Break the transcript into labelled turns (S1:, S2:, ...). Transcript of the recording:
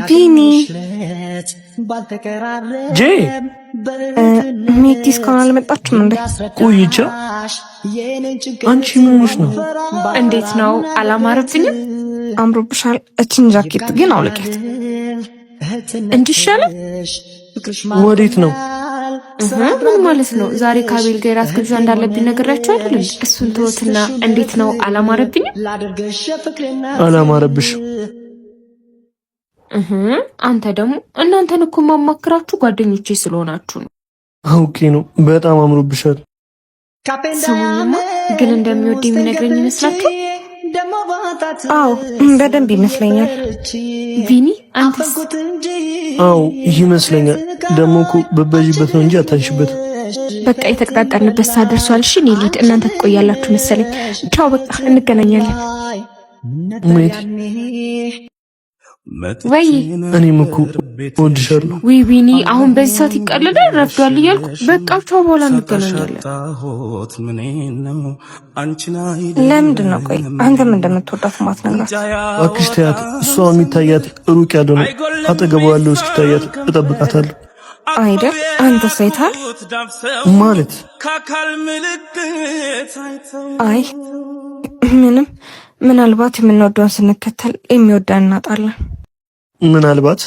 S1: ቢኒ ጄ ሜቲስ ካን አልመጣችም እንዴ?
S2: ቆይቻ አንቺ ምን ሆነሽ ነው?
S1: እንዴት ነው? አላማረብኝም? አምሮብሻል። እቺን ጃኬት ግን አውልቂያት እንዲሻለ።
S2: ወዴት ነው?
S1: ምን ማለት ነው? ዛሬ ካቤል ጋር ራስ ግብዣ እንዳለብኝ ነገራችሁ አይደል? እሱን ተወትና እንዴት ነው? አላማረብኝም?
S2: አላማረብሽ?
S1: አንተ ደግሞ እናንተን እኮ ማማክራችሁ ጓደኞቼ ስለሆናችሁ ነው።
S2: አውቄ ነው። በጣም አምሮብሻል።
S1: ስሙኝማ፣ ግን እንደሚወድ የሚነግረኝ ይመስላችሁ? አዎ በደንብ ይመስለኛል። ቪኒ አንተስ?
S2: አዎ ይመስለኛል። ደግሞ እኮ በበጂበት ነው እንጂ አታንሽበት።
S1: በቃ የተቀጣጠርንበት ሰዓት ደርሷል። እሺ እኔ ልሂድ፣ እናንተ ትቆያላችሁ መሰለኝ። ቻው፣ በቃ እንገናኛለን። ወይ
S2: እኔም እኮ እወድሻለሁ።
S1: ወይ ቪኒ፣ አሁን በዚህ ሰዓት ይቀልዳል? ረፍዷል እያልኩ በቃ ቻው፣ በኋላ እንገናኛለን። ለምንድን ነው ቆይ አንተም እንደምትወዳት ማትነግራት?
S2: እባክሽ ተያት። እሷ የሚታያት ሩቅ ያለው ነው። አጠገቧ ያለው እስኪታያት እጠብቃታለሁ።
S1: አይደል? አንተ ሳይታል
S2: ማለት
S1: አይ ምንም። ምናልባት የምንወደውን ስንከተል የሚወደን እናጣለን።
S2: ምናልባት